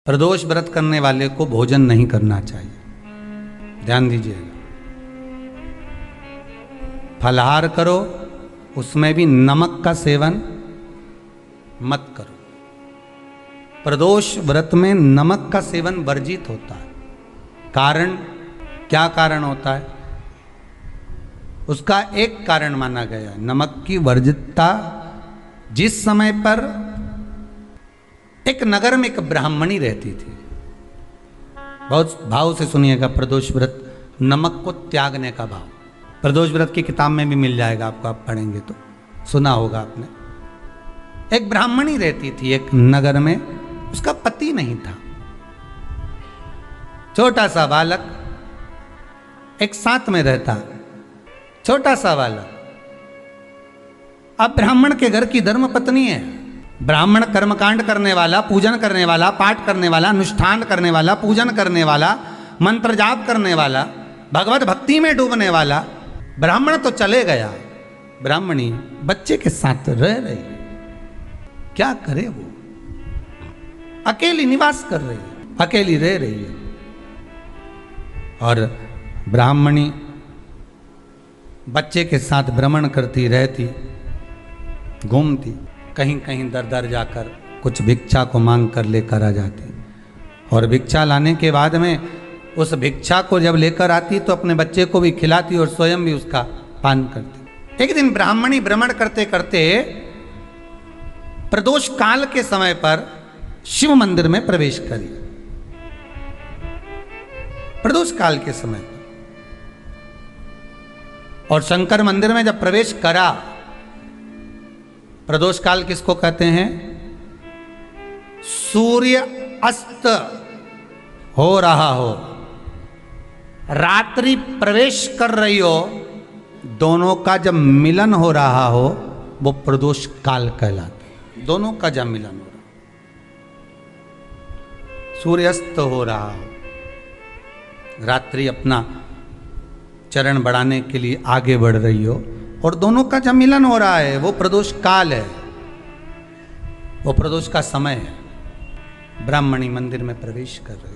प्रदोष व्रत करने वाले को भोजन नहीं करना चाहिए, ध्यान दीजिएगा। फलाहार करो, उसमें भी नमक का सेवन मत करो। प्रदोष व्रत में नमक का सेवन वर्जित होता है। कारण, क्या कारण होता है? उसका एक कारण माना गया है नमक की वर्जितता। जिस समय पर एक नगर में एक ब्राह्मणी रहती थी, बहुत भाव से सुनिएगा, प्रदोष व्रत नमक को त्यागने का भाव। प्रदोष व्रत की किताब में भी मिल जाएगा आपको, आप पढ़ेंगे तो सुना होगा आपने। एक ब्राह्मणी रहती थी एक नगर में, उसका पति नहीं था। छोटा सा बालक एक साथ में रहता, छोटा सा बालक। अब ब्राह्मण के घर की धर्म पत्नी है, ब्राह्मण कर्मकांड करने वाला, पूजन करने वाला, पाठ करने वाला, अनुष्ठान करने वाला, पूजन करने वाला, मंत्र जाप करने वाला, भगवत भक्ति में डूबने वाला। ब्राह्मण तो चले गया, ब्राह्मणी बच्चे के साथ रह रही है। क्या करे वो? अकेली निवास कर रही है, अकेली रह रही है। और ब्राह्मणी बच्चे के साथ भ्रमण करती रहती, घूमती, कहीं कहीं दर दर जाकर कुछ भिक्षा को मांग कर लेकर आ जाती। और भिक्षा लाने के बाद में उस भिक्षा को जब लेकर आती तो अपने बच्चे को भी खिलाती और स्वयं भी उसका पान करती। एक दिन ब्राह्मणी भ्रमण करते करते प्रदोष काल के समय पर शिव मंदिर में प्रवेश करी। प्रदोष काल के समय पर, और शंकर मंदिर में जब प्रवेश करा, प्रदोष काल किसको कहते हैं? सूर्य अस्त हो रहा हो, रात्रि प्रवेश कर रही हो, दोनों का जब मिलन हो रहा हो वो प्रदोष काल कहलाता है। दोनों का जब मिलन हो रहा, सूर्यास्त हो रहा हो, रात्रि अपना चरण बढ़ाने के लिए आगे बढ़ रही हो और दोनों का जब मिलन हो रहा है, वो प्रदोष काल है, वो प्रदोष का समय है। ब्राह्मणी मंदिर में प्रवेश कर रही।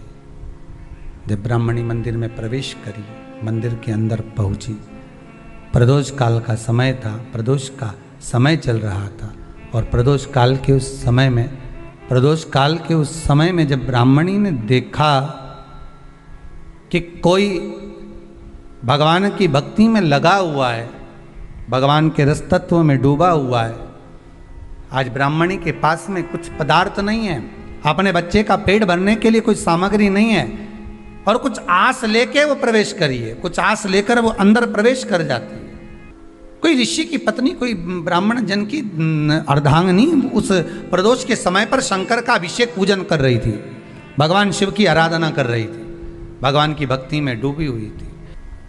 जब ब्राह्मणी मंदिर में प्रवेश करी, मंदिर के अंदर पहुंची, प्रदोष काल का समय था, प्रदोष का समय चल रहा था। और प्रदोष काल के उस समय में, प्रदोष काल के उस समय में जब ब्राह्मणी ने देखा कि कोई भगवान की भक्ति में लगा हुआ है, भगवान के रस तत्व में डूबा हुआ है। आज ब्राह्मणी के पास में कुछ पदार्थ नहीं है, अपने बच्चे का पेट भरने के लिए कुछ सामग्री नहीं है, और कुछ आस लेके वो प्रवेश करी है, कुछ आस लेकर वो अंदर प्रवेश कर जाती है। कोई ऋषि की पत्नी, कोई ब्राह्मण जन की अर्धांगिनी उस प्रदोष के समय पर शंकर का अभिषेक पूजन कर रही थी, भगवान शिव की आराधना कर रही थी, भगवान की भक्ति में डूबी हुई थी।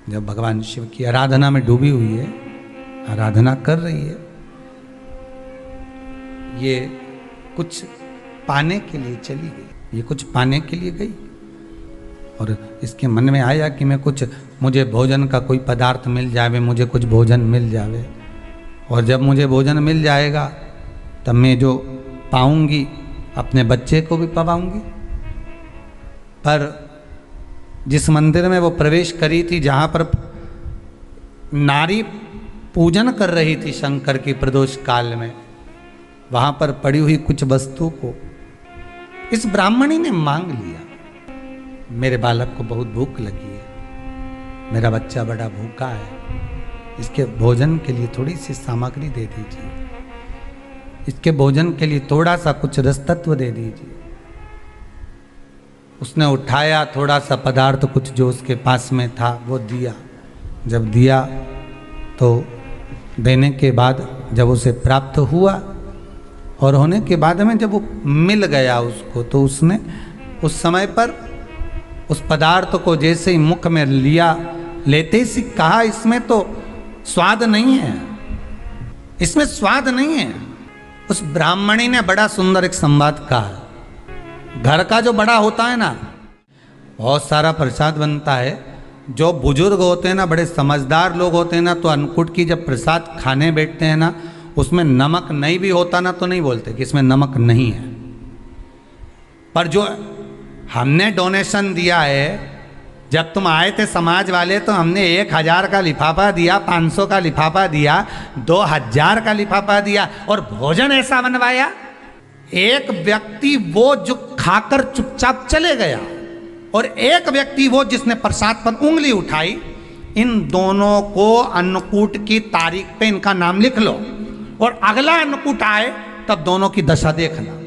जब भगवान शिव की आराधना में डूबी हुई है, आराधना कर रही है, ये कुछ पाने के लिए चली गई, ये कुछ पाने के लिए गई और इसके मन में आया कि मैं कुछ, मुझे भोजन का कोई पदार्थ मिल जावे, मुझे कुछ भोजन मिल जावे, और जब मुझे भोजन मिल जाएगा तब मैं जो पाऊंगी अपने बच्चे को भी पाऊंगी। पर जिस मंदिर में वो प्रवेश करी थी, जहाँ पर नारी पूजन कर रही थी शंकर की प्रदोष काल में, वहाँ पर पड़ी हुई कुछ वस्तु को इस ब्राह्मणी ने मांग लिया। मेरे बालक को बहुत भूख लगी है, मेरा बच्चा बड़ा भूखा है, इसके भोजन के लिए थोड़ी सी सामग्री दे दीजिए, इसके भोजन के लिए थोड़ा सा कुछ रस तत्व दे दीजिए। उसने उठाया थोड़ा सा पदार्थ, कुछ जो उसके पास में था वो दिया। जब दिया तो देने के बाद जब उसे प्राप्त हुआ और होने के बाद में जब वो मिल गया उसको, तो उसने उस समय पर उस पदार्थ को जैसे ही मुख में लिया, लेते ही कहा, इसमें तो स्वाद नहीं है, इसमें स्वाद नहीं है। उस ब्राह्मणी ने बड़ा सुंदर एक संवाद कहा। घर का जो बड़ा होता है ना, बहुत सारा प्रसाद बनता है, जो बुजुर्ग होते हैं ना, बड़े समझदार लोग होते हैं ना, तो अन्नकूट की जब प्रसाद खाने बैठते हैं ना, उसमें नमक नहीं भी होता ना तो नहीं बोलते कि इसमें नमक नहीं है। पर जो हमने डोनेशन दिया है, जब तुम आए थे समाज वाले तो हमने 1000 का लिफाफा दिया, 500 का लिफाफा दिया, 2000 का लिफाफा दिया, और भोजन ऐसा बनवाया। एक व्यक्ति वो जो खाकर चुपचाप चले गया, और एक व्यक्ति वो जिसने प्रसाद पर उंगली उठाई। इन दोनों को अन्नकूट की तारीख पे इनका नाम लिख लो, और अगला अन्नकूट आए तब दोनों की दशा देखना।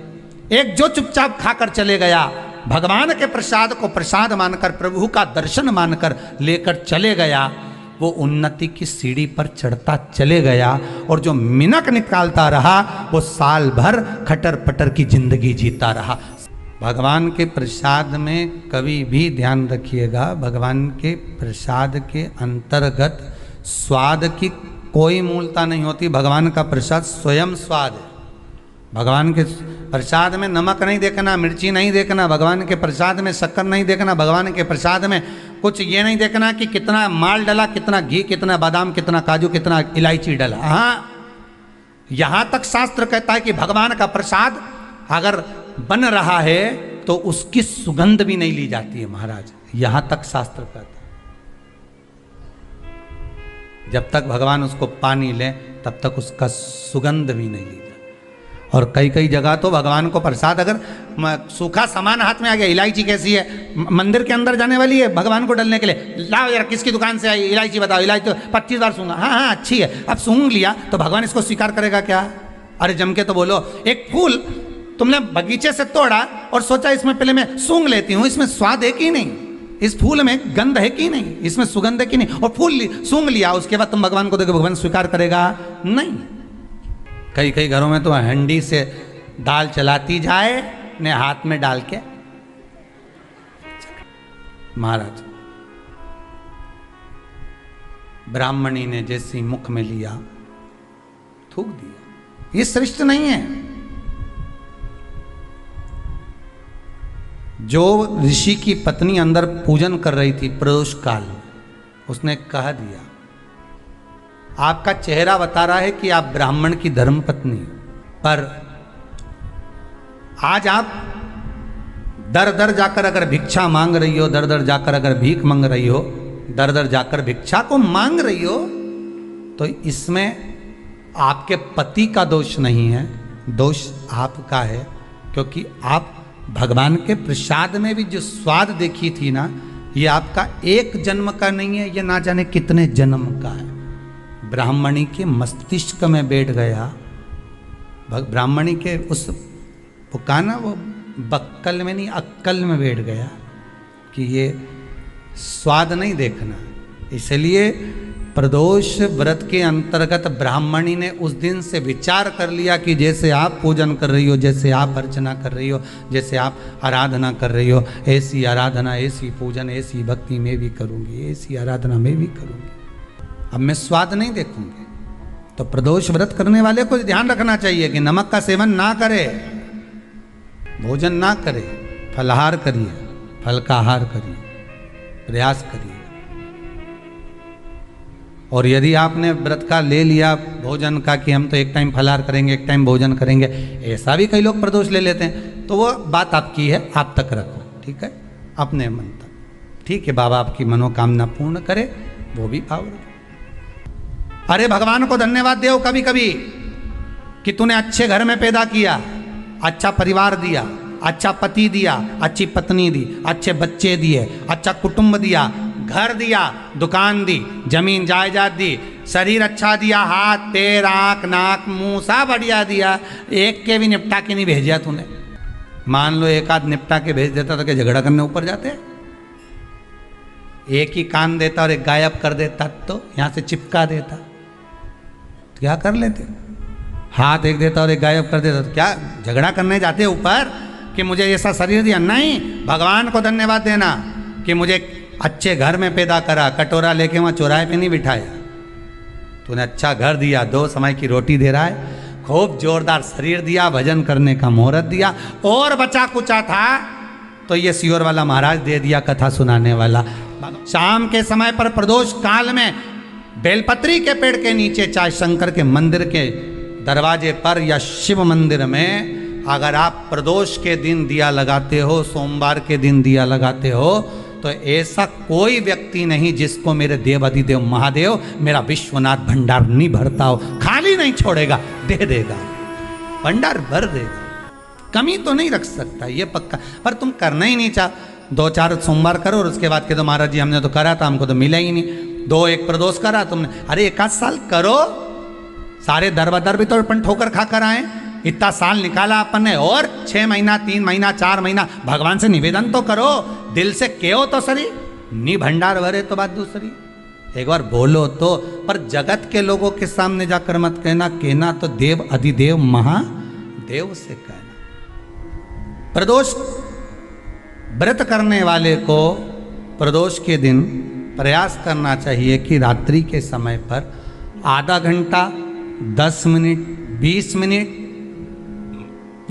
एक जो चुपचाप खाकर चले गया, भगवान के प्रसाद को प्रसाद मानकर, प्रभु का दर्शन मानकर लेकर चले गया, वो उन्नति की सीढ़ी पर चढ़ता चले गया, और जो मिनक निकालता रहा वो साल भर खटर पटर की जिंदगी जीता रहा। भगवान के प्रसाद में कभी भी ध्यान रखिएगा, भगवान के प्रसाद के अंतर्गत स्वाद की कोई मूलता नहीं होती। भगवान का प्रसाद स्वयं स्वाद है। भगवान के प्रसाद में नमक नहीं देखना, मिर्ची नहीं देखना, भगवान के प्रसाद में शक्कर नहीं देखना, भगवान के प्रसाद में कुछ ये नहीं देखना कि कितना माल डला, कितना घी, कितना बादाम, कितना काजू, कितना इलायची डला। हाँ, यहाँ तक शास्त्र कहता है कि भगवान का प्रसाद अगर बन रहा है तो उसकी सुगंध भी नहीं ली जाती है महाराज, यहां तक शास्त्र कहता है। जब तक भगवान उसको पानी ले तब तक उसका सुगंध भी नहीं ली जाती। और कई कई जगह तो भगवान को प्रसाद अगर सूखा सामान हाथ में आ गया, इलायची कैसी है, मंदिर के अंदर जाने वाली है भगवान को डलने के लिए, लाओ यार किसकी दुकान से आई इलायची बताओ, इलायची तो 25 बार सूंघा, हाँ हाँ अच्छी है, अब सूंघ लिया तो भगवान इसको स्वीकार करेगा क्या? अरे जम के तो बोलो। एक फूल तुमने बगीचे से तोड़ा और सोचा इसमें पहले मैं सूंघ लेती हूं, इसमें स्वाद है कि नहीं, इस फूल में गंध है कि नहीं, इसमें सुगंध है कि नहीं, और फूल सूंघ लिया, उसके बाद तुम भगवान को देखो, भगवान स्वीकार करेगा नहीं। कई कई घरों में तो हंडी से दाल चलाती जाए ने हाथ में डाल के। महाराज ब्राह्मणी ने जैसी मुख में लिया थूक दिया, ये श्रेष्ठ नहीं है। जो ऋषि की पत्नी अंदर पूजन कर रही थी प्रदोष काल, उसने कह दिया, आपका चेहरा बता रहा है कि आप ब्राह्मण की धर्म पत्नी, पर आज आप दर दर जाकर अगर भिक्षा मांग रही हो, दर दर जाकर अगर भीख मांग रही हो, दर दर जाकर भिक्षा को मांग रही हो, तो इसमें आपके पति का दोष नहीं है, दोष आपका है। क्योंकि आप भगवान के प्रसाद में भी जो स्वाद देखी थी ना, ये आपका एक जन्म का नहीं है, ये ना जाने कितने जन्म का है। ब्राह्मणी के मस्तिष्क में बैठ गया, ब्राह्मणी के उस पुका ना वो बक्कल में नहीं अक्कल में बैठ गया कि ये स्वाद नहीं देखना। इसलिए प्रदोष व्रत के अंतर्गत ब्राह्मणी ने उस दिन से विचार कर लिया कि जैसे आप पूजन कर रही हो, जैसे आप अर्चना कर रही हो, जैसे आप आराधना कर रही हो, ऐसी आराधना, ऐसी पूजन, ऐसी भक्ति मैं भी करूँगी, ऐसी आराधना मैं भी करूँगी। अब मैं स्वाद नहीं देखूँगी। तो प्रदोष व्रत करने वाले को ध्यान रखना चाहिए कि नमक का सेवन ना करे, भोजन ना करे, फलाहार करिए, फल का आहार करिए, प्रयास करिए। और यदि आपने व्रत का ले लिया भोजन का कि हम तो एक टाइम फलाहार करेंगे, एक टाइम भोजन करेंगे, ऐसा भी कई लोग प्रदोष ले लेते हैं, तो वो बात आपकी है, आप तक रखो, ठीक है, अपने मन तक। ठीक है, बाबा आपकी मनोकामना पूर्ण करे, वो भी भाव रखो। अरे भगवान को धन्यवाद दो कभी कभी कि तूने अच्छे घर में पैदा किया, अच्छा परिवार दिया, अच्छा पति दिया, अच्छी पत्नी दी, अच्छे बच्चे दिए, अच्छा कुटुंब दिया, घर दिया, दुकान दी, जमीन जायदाद दी, शरीर अच्छा दिया, हाथ पैर आँख नाक मुंह सब बढ़िया दिया, एक के भी निपटा के नहीं भेजा तूने। मान लो एक आध निपटा के भेज देता तो क्या झगड़ा करने ऊपर जाते? एक ही कान देता और एक गायब कर देता तो यहाँ से चिपका देता, तो क्या कर लेते? हाथ एक देता और एक गायब कर देता तो क्या झगड़ा करने जाते ऊपर कि मुझे ऐसा शरीर दिया? नहीं, भगवान को धन्यवाद देना कि मुझे अच्छे घर में पैदा करा, कटोरा लेके वहाँ चौराहे पे नहीं बिठाया, तूने अच्छा घर दिया, 2 समय की रोटी दे रहा है, खूब जोरदार शरीर दिया, भजन करने का मुहूर्त दिया, और बचा कुचा था तो ये सियोर वाला महाराज दे दिया, कथा सुनाने वाला। शाम के समय पर प्रदोष काल में बेलपत्री के पेड़ के नीचे, चाहे शंकर के मंदिर के दरवाजे पर या शिव मंदिर में अगर आप प्रदोष के दिन दिया लगाते हो, सोमवार के दिन दिया लगाते हो, तो ऐसा कोई व्यक्ति नहीं जिसको मेरे देव अधिदेव महादेव मेरा विश्वनाथ भंडार नहीं भरता हो, खाली नहीं छोड़ेगा, दे देगा, भंडार भर देगा, कमी तो नहीं रख सकता, ये पक्का। पर तुम करना ही नहीं चाह, 2-4 सोमवार करो और उसके बाद के तो महाराज जी हमने तो करा था, हमको तो मिला ही नहीं। 2-1 प्रदोष करा तुमने, अरे 1 साल करो, सारे दर बदर भी तो अपन ठोकर खा कर आए, इतना साल निकाला अपन ने, और 6 महीना 3 महीना 4 महीना भगवान से निवेदन तो करो, दिल से कहो तो सरी, नी भंडार भरे तो बात दूसरी, एक बार बोलो तो। पर जगत के लोगों के सामने जाकर मत कहना, कहना तो देव अधिदेव महादेव से कहना। प्रदोष व्रत करने वाले को प्रदोष के दिन प्रयास करना चाहिए कि रात्रि के समय पर आधा घंटा 10 मिनट 20 मिनट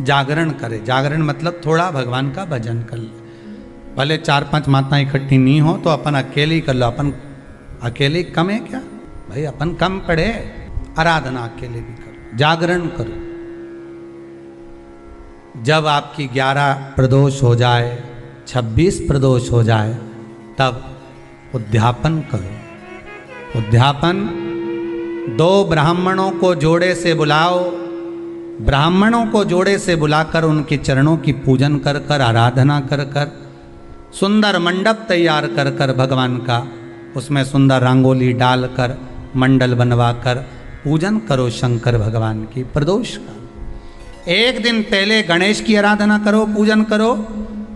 जागरण करे। जागरण मतलब थोड़ा भगवान का भजन कर ले, भले 4-5 माताएं इकट्ठी नहीं हो तो अपन अकेले ही कर लो। अपन अकेले कम है क्या भाई, अपन कम पड़े, आराधना अकेले भी करो, जागरण करो। जब आपकी 11 प्रदोष हो जाए, 26 प्रदोष हो जाए, तब उद्यापन करो। उद्यापन 2 ब्राह्मणों को जोड़े से बुलाओ, ब्राह्मणों को जोड़े से बुलाकर उनके चरणों की पूजन कर कर, आराधना कर कर, सुंदर मंडप तैयार कर कर भगवान का, उसमें सुंदर रंगोली डालकर मंडल बनवाकर पूजन करो शंकर भगवान की प्रदोष का। एक दिन पहले गणेश की आराधना करो, पूजन करो,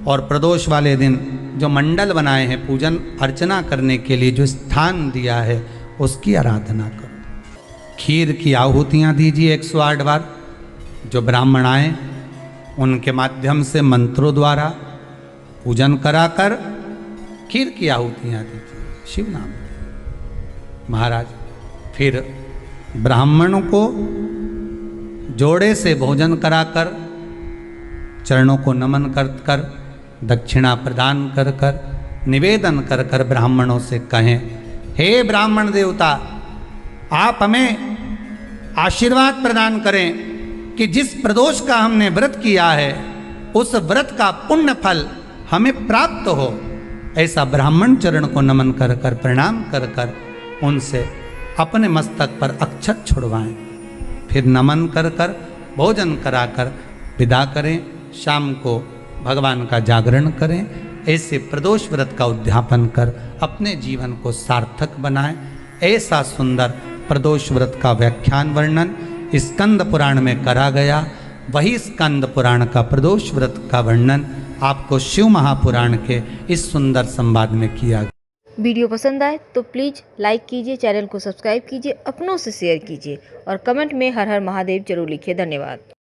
और प्रदोष वाले दिन जो मंडल बनाए हैं पूजन अर्चना करने के लिए, जो स्थान दिया है उसकी आराधना करो। खीर की आहुतियाँ दीजिए 108 बार, जो ब्राह्मण आए उनके माध्यम से मंत्रों द्वारा पूजन कराकर खीर की आहुतियाँ दीजिए शिव नाम महाराज। फिर ब्राह्मणों को जोड़े से भोजन कराकर, चरणों को नमन कर कर, दक्षिणा प्रदान कर कर, निवेदन कर कर ब्राह्मणों से कहें, हे ब्राह्मण देवता, आप हमें आशीर्वाद प्रदान करें कि जिस प्रदोष का हमने व्रत किया है उस व्रत का पुण्य फल हमें प्राप्त हो। ऐसा ब्राह्मण चरण को नमन कर कर, प्रणाम कर कर उनसे अपने मस्तक पर अक्षत छुड़वाएं। फिर नमन कर कर, भोजन कराकर विदा करें। शाम को भगवान का जागरण करें। ऐसे प्रदोष व्रत का उद्यापन कर अपने जीवन को सार्थक बनाएं। ऐसा सुंदर प्रदोष व्रत का व्याख्यान वर्णन स्कंद पुराण में करा गया। वही स्कंद पुराण का प्रदोष व्रत का वर्णन आपको शिव महापुराण के इस सुंदर संवाद में किया गया। वीडियो पसंद आए तो प्लीज़ लाइक कीजिए, चैनल को सब्सक्राइब कीजिए, अपनों से शेयर कीजिए और कमेंट में हर हर महादेव जरूर लिखिए। धन्यवाद।